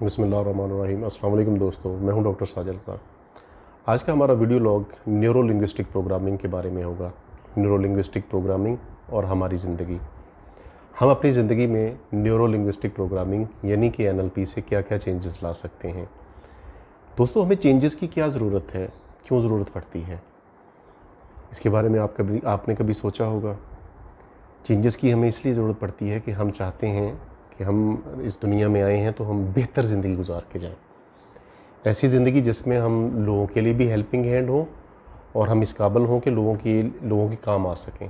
बिस्मिल्लाहिर्रहमानिर्रहीम। अस्सलाम वालेकुम दोस्तों, मैं हूं डॉक्टर साजिद साहब। आज का हमारा video log neuro linguistic programming के बारे में होगा। न्यूरो लिंग्विस्टिक प्रोग्रामिंग और हमारी ज़िंदगी। हम अपनी ज़िंदगी में न्यूरो लिंग्विस्टिक प्रोग्रामिंग यानी कि NLP से क्या क्या चेंजेस ला सकते हैं। दोस्तों, हमें चेंजेस की क्या ज़रूरत है, क्यों ज़रूरत पड़ती है, इसके बारे में आपने कभी सोचा होगा। चेंजेस की हमें इसलिए ज़रूरत पड़ती है कि हम चाहते हैं कि हम इस दुनिया में आए हैं तो हम बेहतर ज़िंदगी गुजार के जाएं। ऐसी ज़िंदगी जिसमें हम लोगों के लिए भी हेल्पिंग हैंड हो और हम इस काबिल हों कि लोगों के काम आ सकें।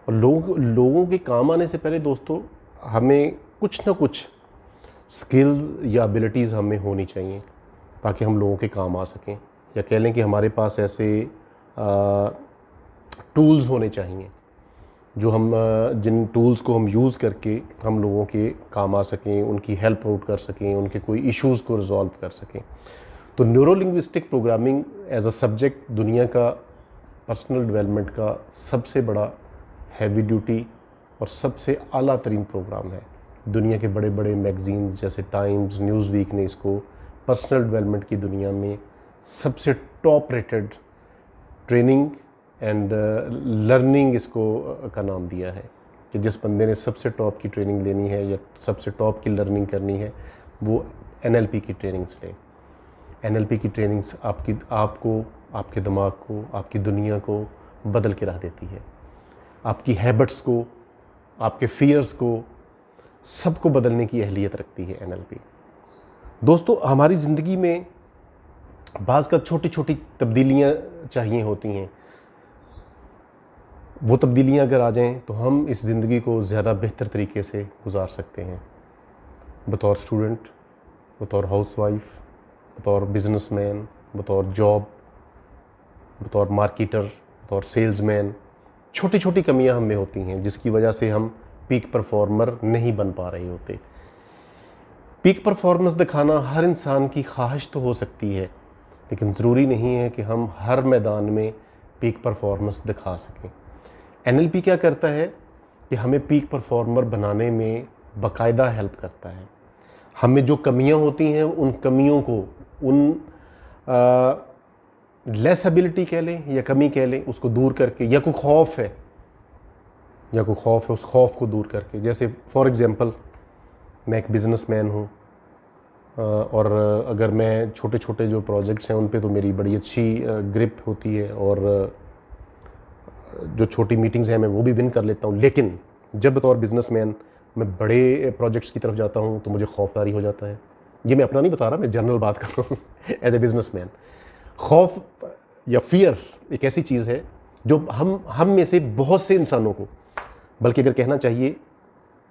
और लोगों के काम आने से पहले दोस्तों, हमें कुछ ना कुछ स्किल्स या एबिलिटीज़ हमें होनी चाहिए ताकि हम लोगों के काम आ सकें, या कह लें कि हमारे पास ऐसे टूल्स होने चाहिए जो हम जिन टूल्स को हम यूज़ करके हम लोगों के काम आ सकें, उनकी हेल्प आउट कर सकें, उनके कोई इश्यूज़ को रिजॉल्व कर सकें। तो neuro linguistic programming as a subject दुनिया का पर्सनल डेवलपमेंट का सबसे बड़ा हैवी ड्यूटी और सबसे आला तरीन प्रोग्राम है। दुनिया के बड़े बड़े मैगज़ीन्स जैसे टाइम्स, न्यूज़ वीक ने इसको पर्सनल डेवलपमेंट की दुनिया में सबसे top rated training and learning इसको का नाम दिया है कि जिस बंदे ने सबसे टॉप की ट्रेनिंग लेनी है या सबसे टॉप की लर्निंग करनी है वो NLP की ट्रेनिंग्स ले। NLP की ट्रेनिंग्स आपको, आपके दिमाग को, आपकी दुनिया को बदल के रख देती है। आपकी हैबिट्स को, आपके फियर्स को, सबको बदलने की अहलियत रखती है NLP। दोस्तों, हमारी ज़िंदगी में बाज़ का छोटी छोटी तब्दीलियाँ चाहिए होती हैं। वो तब्दीलियाँ अगर आ जाएं तो हम इस ज़िंदगी को ज़्यादा बेहतर तरीके से गुजार सकते हैं। बतौर स्टूडेंट, बतौर हाउसवाइफ, बतौर बिजनेसमैन, बतौर जॉब, बतौर मार्केटर, बतौर सेल्समैन, छोटी छोटी कमियां हम में होती हैं जिसकी वजह से हम पीक परफॉर्मर नहीं बन पा रहे होते। पीक परफॉर्मेंस दिखाना हर इंसान की ख्वाहिश तो हो सकती है, लेकिन ज़रूरी नहीं है कि हम हर मैदान में पीक परफॉर्मेंस दिखा सकें। NLP क्या करता है कि हमें पीक परफॉर्मर बनाने में बाकायदा हेल्प करता है। हमें जो कमियां होती हैं उन कमियों को, उन लेस एबिलिटी कह लें या कमी कह लें, उसको दूर करके, या कोई खौफ है उस खौफ को दूर करके। जैसे फॉर एग्ज़ाम्पल, मैं एक बिज़नेसमैन हूँ और अगर मैं छोटे छोटे जो प्रोजेक्ट्स हैं उन पे तो मेरी बड़ी अच्छी ग्रिप होती है और जो छोटी मीटिंग्स हैं मैं वो भी विन कर लेता हूँ। लेकिन जब बतौर बिजनेसमैन मैं बड़े प्रोजेक्ट्स की तरफ जाता हूँ तो मुझे खौफदारी हो जाता है। ये मैं अपना नहीं बता रहा, मैं जनरल बात कर रहा हूँ एज ए बिजनेसमैन। खौफ या फियर एक ऐसी चीज़ है जो हम में से बहुत से इंसानों को, बल्कि अगर कहना चाहिए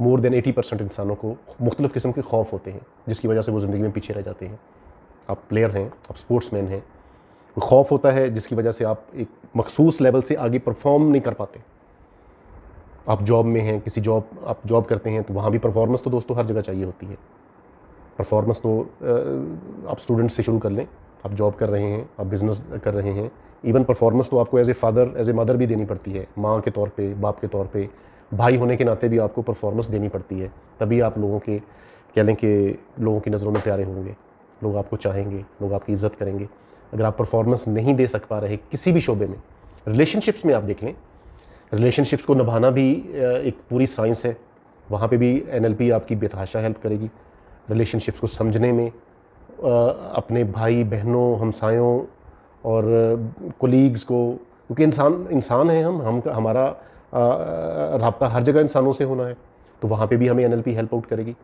मोर देन 80% इंसानों को मुख्तलिफ़ किस्म के खौफ होते हैं जिसकी वजह से वो ज़िंदगी में पीछे रह जाते हैं। आप प्लेयर हैं, आप स्पोर्ट्समैन हैं, खौफ होता है जिसकी वजह से आप एक मखसूस लेवल से आगे परफॉर्म नहीं कर पाते। आप जॉब में हैं, आप जॉब करते हैं तो वहाँ भी परफॉर्मेंस तो दोस्तों हर जगह चाहिए होती है। परफॉर्मेंस तो आप स्टूडेंट से शुरू कर लें, आप जॉब कर रहे हैं, आप बिज़नेस कर रहे हैं, इवन परफॉर्मेंस तो आपको as a father, as a mother भी देनी पड़ती है। माँ के तौर पे, बाप के तौर पे, भाई होने के नाते भी आपको परफॉर्मेंस देनी पड़ती है। तभी आप लोगों के कह लें कि लोगों की नज़रों में प्यारे होंगे, लोग आपको चाहेंगे, लोग आपकी इज़्ज़त करेंगे। अगर आप परफॉर्मेंस नहीं दे सक पा रहे किसी भी शोबे में, रिलेशनशिप्स में आप देख लें, रिलेशनशिप्स को निभाना भी एक पूरी साइंस है। वहाँ पे भी NLP आपकी बेतहाशा हेल्प करेगी रिलेशनशिप्स को समझने में, अपने भाई बहनों, हमसायों और कोलीग्स को, क्योंकि इंसान हैं हमारा राब्ता हर जगह इंसानों से होना है, तो वहाँ पे भी हमें NLP हेल्प आउट करेगी।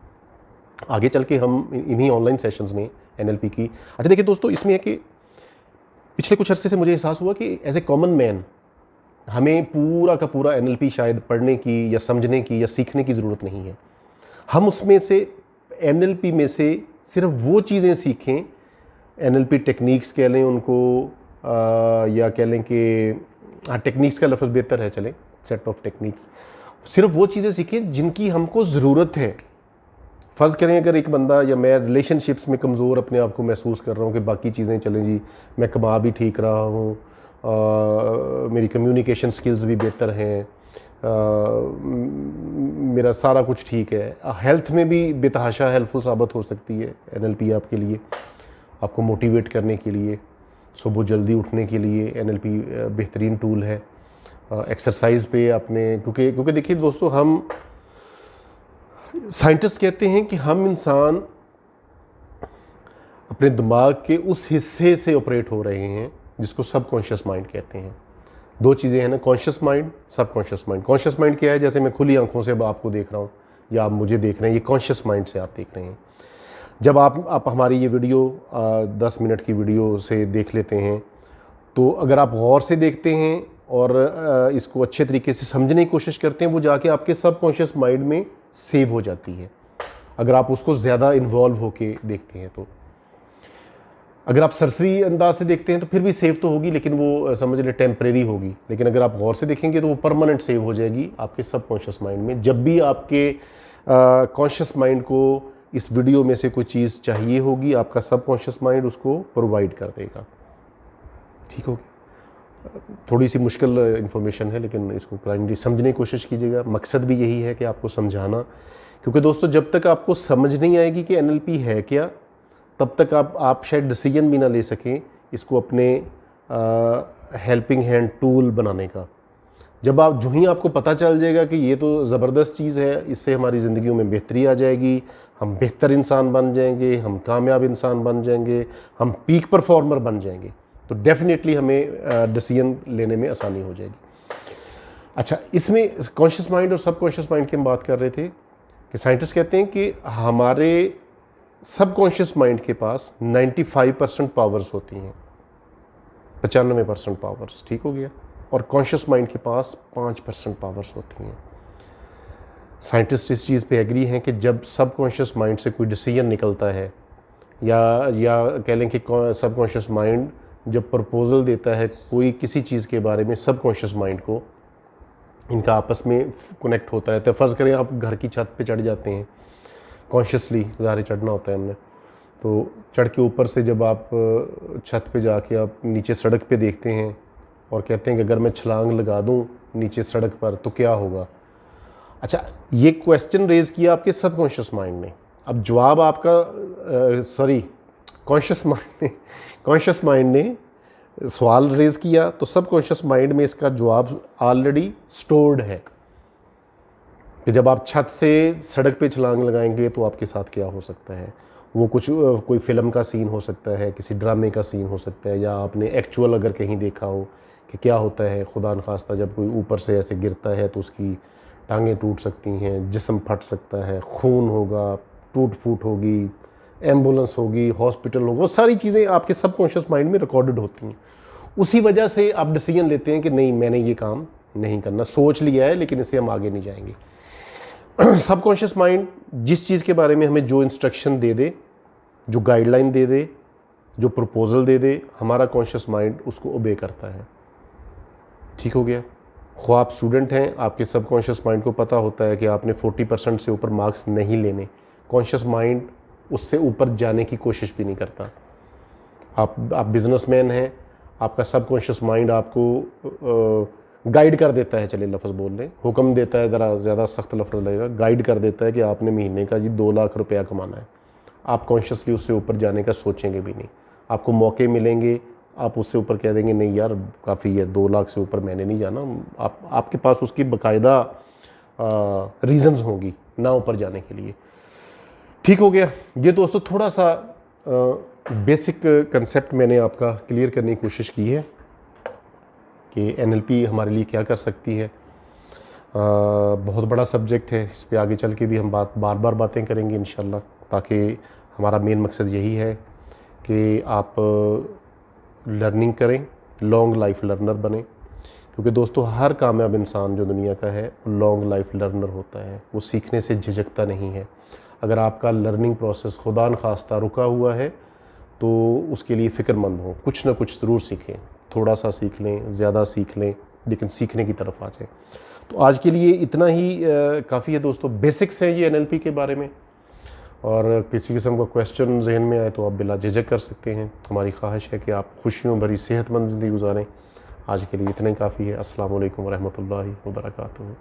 आगे चल के हम इन्हीं ऑनलाइन सेशंस में NLP की, अच्छा देखिए दोस्तों, इसमें है कि पिछले कुछ अरसे से मुझे एहसास हुआ कि एज ए कॉमन मैन हमें पूरा का पूरा NLP शायद पढ़ने की या समझने की या सीखने की ज़रूरत नहीं है। हम उसमें से NLP में से सिर्फ वो चीज़ें सीखें, NLP टेक्निक्स कह लें उनको, या कह लें कि टेक्निक्स का लफ्ज़ बेहतर है, चलें, सेट ऑफ टेक्निक्स, सिर्फ वो चीज़ें सीखें जिनकी हमको ज़रूरत है। फ़र्ज़ करें अगर एक बंदा या मैं रिलेशनशिप्स में कमज़ोर अपने आप को महसूस कर रहा हूँ कि बाकी चीज़ें चलें जी, मैं कमा भी ठीक रहा हूँ, मेरी कम्युनिकेशन स्किल्स भी बेहतर हैं, मेरा सारा कुछ ठीक है। हेल्थ में भी बेतहाशा हेल्पफुल साबित हो सकती है एनएलपी आपके लिए, आपको मोटिवेट करने के लिए, सुबह जल्दी उठने के लिए एनएलपी बेहतरीन टूल है। एक्सरसाइज पे आपने, क्योंकि देखिए दोस्तों, हम साइंटिस्ट कहते हैं कि हम इंसान अपने दिमाग के उस हिस्से से ऑपरेट हो रहे हैं जिसको सबकॉन्शियस माइंड कहते हैं। दो चीज़ें हैं ना, conscious mind, subconscious mind. Conscious mind क्या है? जैसे मैं खुली आंखों से अब आपको देख रहा हूँ या आप मुझे देख रहे हैं, ये कॉन्शियस माइंड से आप देख रहे हैं। जब आप हमारी ये वीडियो 10 मिनट की वीडियो से देख लेते हैं, तो अगर आप गौर से देखते हैं और इसको अच्छे तरीके से समझने की कोशिश करते हैं, वो जाके आपके सबकॉन्शियस माइंड में सेव हो जाती है, अगर आप उसको ज़्यादा इन्वॉल्व होके देखते हैं तो। अगर आप सरसरी अंदाज से देखते हैं तो फिर भी सेव तो होगी, लेकिन वो समझ लें टेम्परेरी होगी। लेकिन अगर आप गौर से देखेंगे तो वो परमानेंट सेव हो जाएगी आपके सबकॉन्शियस माइंड में। जब भी आपके कॉन्शियस माइंड को इस वीडियो में से कोई चीज़ चाहिए होगी, आपका सबकॉन्शियस माइंड उसको प्रोवाइड कर देगा। ठीक होगी? थोड़ी सी मुश्किल इन्फॉर्मेशन है, लेकिन इसको प्राइमरी समझने की कोशिश कीजिएगा। मकसद भी यही है कि आपको समझाना, क्योंकि दोस्तों जब तक आपको समझ नहीं आएगी कि एनएलपी है क्या, तब तक आप शायद डिसीजन भी ना ले सकें इसको अपने हेल्पिंग हैंड टूल बनाने का। जो ही आपको पता चल जाएगा कि ये तो ज़बरदस्त चीज़ है, इससे हमारी ज़िंदगियों में बेहतरी आ जाएगी, हम बेहतर इंसान बन जाएंगे, हम कामयाब इंसान बन जाएंगे, हम पीक परफॉर्मर बन जाएंगे, तो डेफिनेटली हमें डिसीजन लेने में आसानी हो जाएगी। अच्छा, इसमें कॉन्शियस माइंड और सबकॉन्शियस माइंड की हम बात कर रहे थे कि साइंटिस्ट कहते हैं कि हमारे सबकॉन्शियस माइंड के पास 95% पावर्स होती हैं, 95% पावर्स, ठीक हो गया, और कॉन्शियस माइंड के पास 5% पावर्स होती हैं। साइंटिस्ट इस चीज़ पे एग्री हैं कि जब सबकॉन्शियस माइंड से कोई डिसीजन निकलता है, या कह लें कि सबकॉन्शियस माइंड जब प्रपोजल देता है कोई किसी चीज़ के बारे में सबकॉन्शियस माइंड को, इनका आपस में कनेक्ट होता रहता है। फ़र्ज़ करें आप घर की छत पे चढ़ जाते हैं, कॉन्शियसली ज़ाहिर चढ़ना होता है हमने, तो चढ़ के ऊपर से जब आप छत पे जाके आप नीचे सड़क पे देखते हैं और कहते हैं कि अगर मैं छलांग लगा दूं नीचे सड़क पर तो क्या होगा। अच्छा, ये क्वेश्चन रेज़ किया आपके सबकॉन्शियस माइंड ने। अब जवाब आपका कॉन्शियस माइंड ने सवाल रेज़ किया, तो सबकॉन्शियस माइंड में इसका जवाब ऑलरेडी स्टोर्ड है कि जब आप छत से सड़क पे छलांग लगाएंगे तो आपके साथ क्या हो सकता है। वो कोई फिल्म का सीन हो सकता है, किसी ड्रामे का सीन हो सकता है, या आपने एक्चुअल अगर कहीं देखा हो कि क्या होता है खुदा न खास्ता जब कोई ऊपर से ऐसे गिरता है तो उसकी टांगें टूट सकती हैं, जिस्म फट सकता है, खून होगा, टूट फूट होगी, एम्बुलेंस होगी, हॉस्पिटल होगा, वो सारी चीज़ें आपके सबकॉन्शियस माइंड में रिकॉर्डेड होती हैं। उसी वजह से आप डिसीजन लेते हैं कि नहीं, मैंने ये काम नहीं करना, सोच लिया है लेकिन इससे हम आगे नहीं जाएंगे। सबकॉन्शियस माइंड जिस चीज़ के बारे में हमें जो इंस्ट्रक्शन दे दे, जो गाइडलाइन दे दे, जो प्रपोजल दे दे, हमारा कॉन्शियस माइंड उसको ओबे करता है। ठीक हो गया? ख्वाह आप स्टूडेंट हैं, आपके सबकॉन्शियस माइंड को पता होता है कि आपने 40% से ऊपर मार्क्स नहीं लेने, कॉन्शियस माइंड उससे ऊपर जाने की कोशिश भी नहीं करता। आप बिजनेसमैन हैं, आपका सबकॉन्शियस माइंड आपको गाइड कर देता है, चलिए लफ्ज़ बोल लें, हुक्म देता है, ज़रा ज़्यादा सख्त लफ्ज़ लगेगा, गाइड कर देता है कि आपने महीने का जी 2 लाख रुपया कमाना है। आप कॉन्शियसली उससे ऊपर जाने का सोचेंगे भी नहीं। आपको मौके मिलेंगे, आप उससे ऊपर कह देंगे नहीं यार काफ़ी है, 2 लाख से ऊपर मैंने नहीं जाना। आपके पास उसकी बाकायदा रीज़न्स होंगी ना ऊपर जाने के लिए। ठीक हो गया? ये दोस्तों थोड़ा सा बेसिक कंसेप्ट मैंने आपका क्लियर करने की कोशिश की है कि एनएलपी हमारे लिए क्या कर सकती है। बहुत बड़ा सब्जेक्ट है, इस पे आगे चल के भी हम बार बार बातें करेंगे इंशाल्लाह, ताकि हमारा मेन मकसद यही है कि आप लर्निंग करें, लॉन्ग लाइफ लर्नर बने। क्योंकि दोस्तों हर कामयाब इंसान जो दुनिया का है वो लॉन्ग लाइफ लर्नर होता है, वो सीखने से झिझकता नहीं है। अगर आपका लर्निंग प्रोसेस खुदा न खास्ता रुका हुआ है तो उसके लिए फ़िक्रमंद हो, कुछ ना कुछ ज़रूर सीखें, थोड़ा सा सीख लें, ज़्यादा सीख लें, लेकिन सीखने की तरफ आ जाएं। तो आज के लिए इतना ही काफ़ी है दोस्तों। बेसिक्स हैं ये एनएलपी के बारे में, और किसी किस्म का क्वेश्चन जहन में आए तो आप बिला झिझक कर सकते हैं। हमारी ख्वाहिश है कि आप खुशियों भरी सेहतमंद ज़िंदगी गुजारें, आज के लिए इतना ही काफ़ी है। अस्सलाम वालेकुम रहमतुल्लाहि व बरकातुहू।